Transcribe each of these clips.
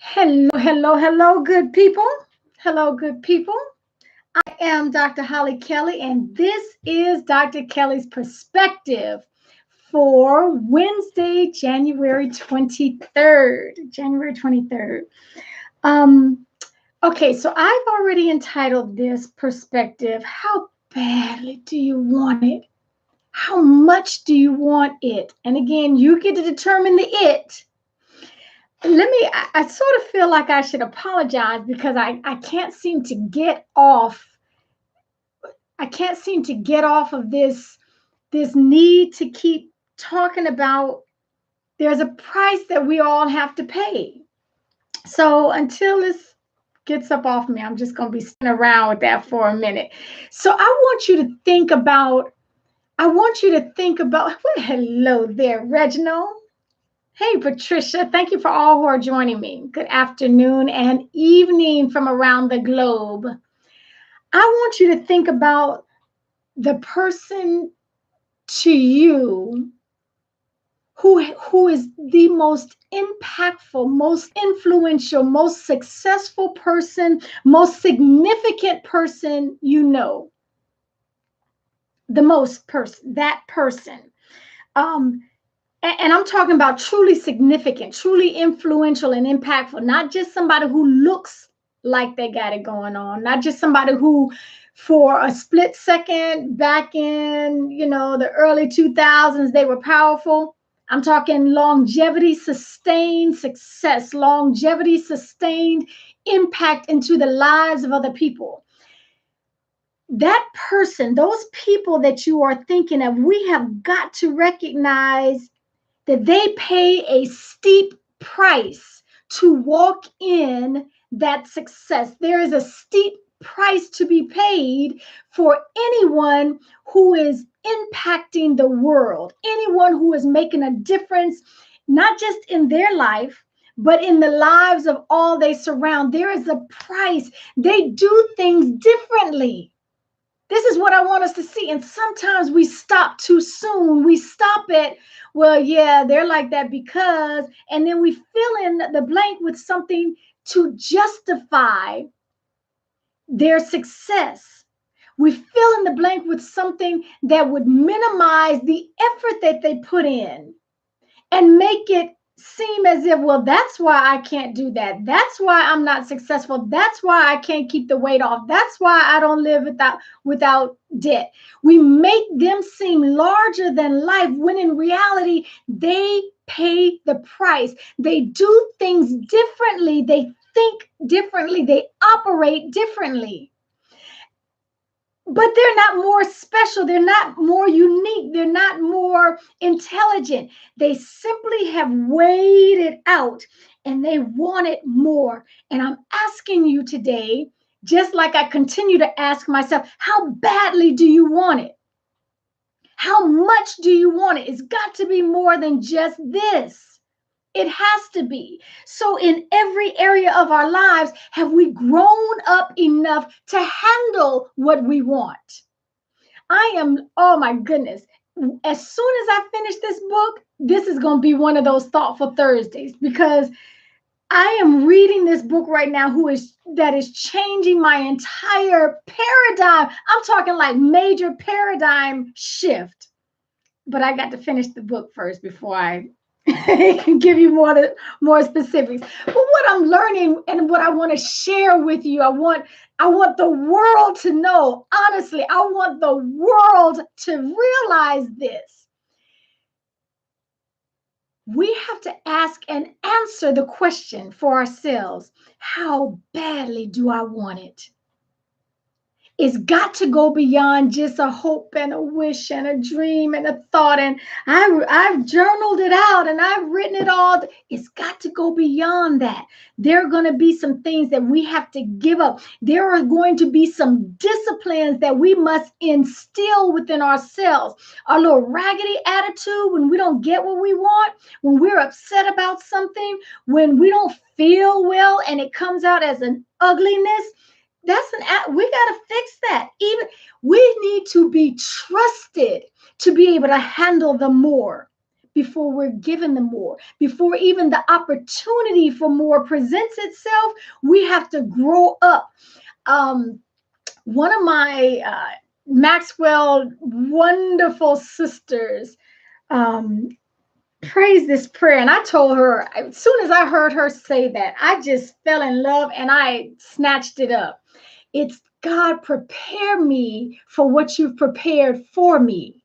Hello, hello, hello, good people. Hello, good people. I am Dr. Hollie Kelly, and this is Dr. Kelly's perspective for Wednesday, January 23rd. January 23rd. Um, okay, so I've already entitled this perspective, How Badly Do You Want It? How much do you want it? And again, you get to determine the it. I sort of feel like I should apologize because I can't seem to get off. I can't seem to get off of this need to keep talking about there's a price that we all have to pay. So until this gets up off me, I'm just going to be sitting around with that for a minute. So I want you to think about, well, hello there, Reginald. Hey, Patricia, thank you for all who are joining me. Good afternoon and evening from around the globe. I want you to think about the person to you who is the most impactful, most influential, most successful person, most significant person you know. The most person, that person. Um, And I'm talking about truly significant, truly influential and impactful, not just somebody who looks like they got it going on, not just somebody who, for a split second back in, the early 2000s, they were powerful. I'm talking longevity, sustained success, longevity, sustained impact into the lives of other people. That person, those people that you are thinking of, we have got to recognize that they pay a steep price to walk in that success. There is a steep price to be paid for anyone who is impacting the world, anyone who is making a difference, not just in their life, but in the lives of all they surround. There is a price. They do things differently. This is what I want us to see. And sometimes we stop too soon. We stop at, well, yeah, they're like that because, and then we fill in the blank with something to justify their success. We fill in the blank with something that would minimize the effort that they put in and make it seem as if, well, that's why I can't do that. That's why I'm not successful. That's why I can't keep the weight off. That's why I don't live without debt. We make them seem larger than life when in reality, they pay the price. They do things differently. They think differently. They operate differently. But they're not more special. They're not more unique. They're not more intelligent. They simply have weighed it out and they want it more. And I'm asking you today, just like I continue to ask myself, how badly do you want it? How much do you want it? It's got to be more than just this. It has to be. So in every area of our lives, have we grown up enough to handle what we want? Oh my goodness. As soon as I finish this book, this is going to be one of those thoughtful Thursdays because I am reading this book right now that is changing my entire paradigm. I'm talking like major paradigm shift. But I got to finish the book first before I can give you more specifics. But what I'm learning and what I want to share with you, I want the world to know. Honestly, I want the world to realize this. We have to ask and answer the question for ourselves. How badly do I want it? It's got to go beyond just a hope and a wish and a dream and a thought. And I've journaled it out and I've written it all. It's got to go beyond that. There are going to be some things that we have to give up. There are going to be some disciplines that we must instill within ourselves. Our little raggedy attitude when we don't get what we want, when we're upset about something, when we don't feel well and it comes out as an ugliness. We got to fix that. Even we need to be trusted to be able to handle the more before we're given the more. Before even the opportunity for more presents itself, we have to grow up. One of my Maxwell wonderful sisters praised this prayer, and I told her, as soon as I heard her say that, I just fell in love and I snatched it up. It's, God, prepare me for what you've prepared for me.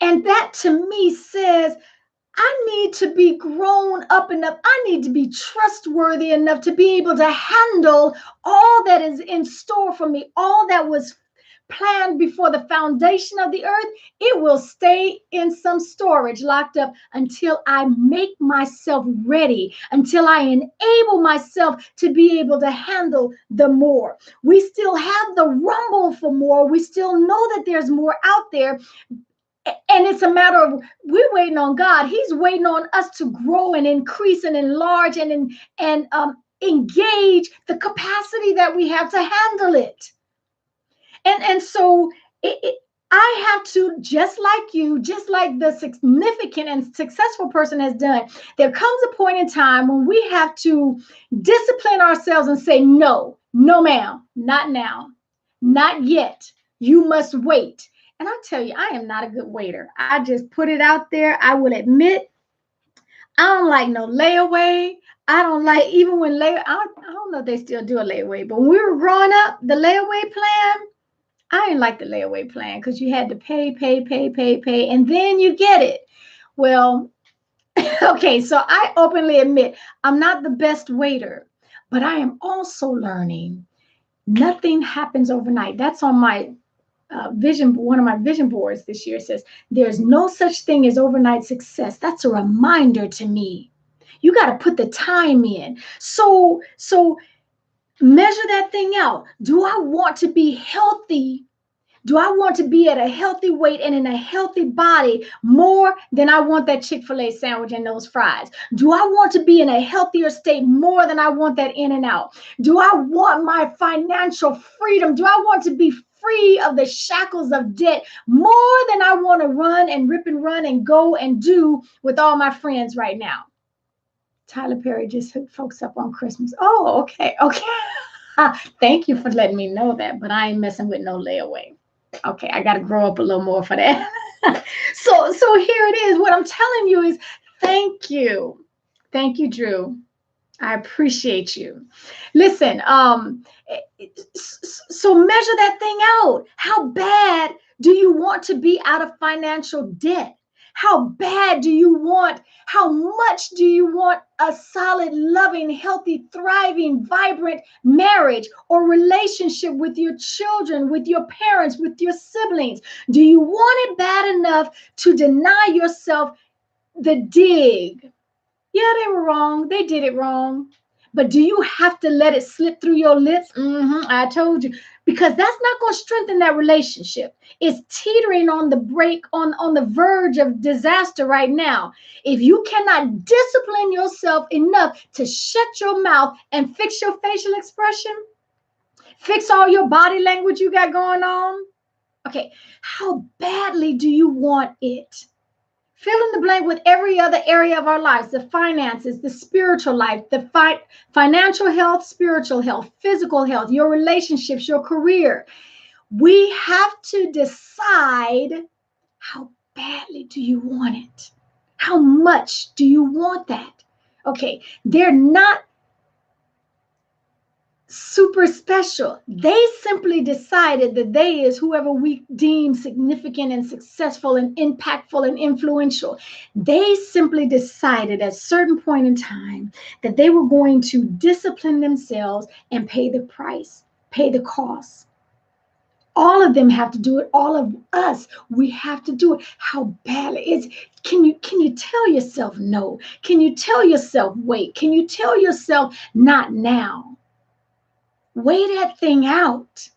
And that to me says, I need to be grown up enough. I need to be trustworthy enough to be able to handle all that is in store for me, all that was planned before the foundation of the earth. It will stay in some storage locked up until I make myself ready, until I enable myself to be able to handle the more. We still have the rumble for more. We still know that there's more out there. And it's a matter of, we're waiting on God. He's waiting on us to grow and increase and enlarge and engage the capacity that we have to handle it. And so I have to, just like you, just like the significant and successful person has done, there comes a point in time when we have to discipline ourselves and say, no, no, ma'am, not now, not yet. You must wait. And I tell you, I am not a good waiter. I just put it out there. I will admit, I don't like no layaway. I don't like, even when I don't know if they still do a layaway, but when we were growing up, the layaway plan, I didn't like the layaway plan because you had to pay, and then you get it. Well, okay, so I openly admit I'm not the best waiter, but I am also learning nothing happens overnight. That's on my vision, one of my vision boards this year. Says there's no such thing as overnight success. That's a reminder to me. You got to put the time in. So measure that thing out. Do I want to be healthy? Do I want to be at a healthy weight and in a healthy body more than I want that Chick-fil-A sandwich and those fries? Do I want to be in a healthier state more than I want that In-N-Out? Do I want my financial freedom? Do I want to be free of the shackles of debt more than I want to run and rip and run and go and do with all my friends right now? Tyler Perry just hooked folks up on Christmas. Oh, okay. Thank you for letting me know that, but I ain't messing with no layaway. Okay, I got to grow up a little more for that. So here it is. What I'm telling you is thank you. Thank you, Drew. I appreciate you. Listen, so measure that thing out. How bad do you want to be out of financial debt? How bad do you want? How much do you want a solid, loving, healthy, thriving, vibrant marriage or relationship with your children, with your parents, with your siblings? Do you want it bad enough to deny yourself the dig? Yeah, they were wrong. They did it wrong. But do you have to let it slip through your lips? I told you. Because that's not going to strengthen that relationship. It's teetering on the brink, on the verge of disaster right now. If you cannot discipline yourself enough to shut your mouth and fix your facial expression, fix all your body language you got going on. Okay, how badly do you want it? Fill in the blank with every other area of our lives, the finances, the spiritual life, the financial health, spiritual health, physical health, your relationships, your career. We have to decide, how badly do you want it? How much do you want that? Okay, they're not super special. They simply decided that they is whoever we deem significant and successful and impactful and influential. They simply decided at a certain point in time that they were going to discipline themselves and pay the price, pay the cost. All of them have to do it. All of us, we have to do it. How badly is? Can you tell yourself no? Can you tell yourself wait? Can you tell yourself not now? Weigh that thing out.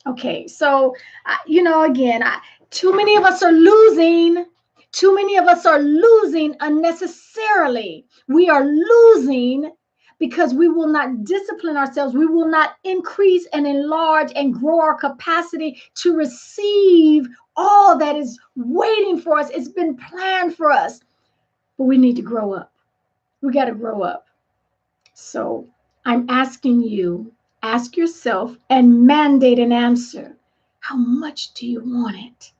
Okay, so, again, too many of us are losing. Too many of us are losing unnecessarily. We are losing because we will not discipline ourselves. We will not increase and enlarge and grow our capacity to receive all that is waiting for us. It's been planned for us, but we need to grow up. We got to grow up. So I'm asking you, ask yourself and mandate an answer. How much do you want it?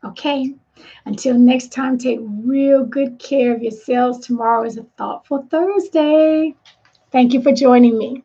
Okay. Until next time, take real good care of yourselves. Tomorrow is a Thoughtful Thursday. Thank you for joining me.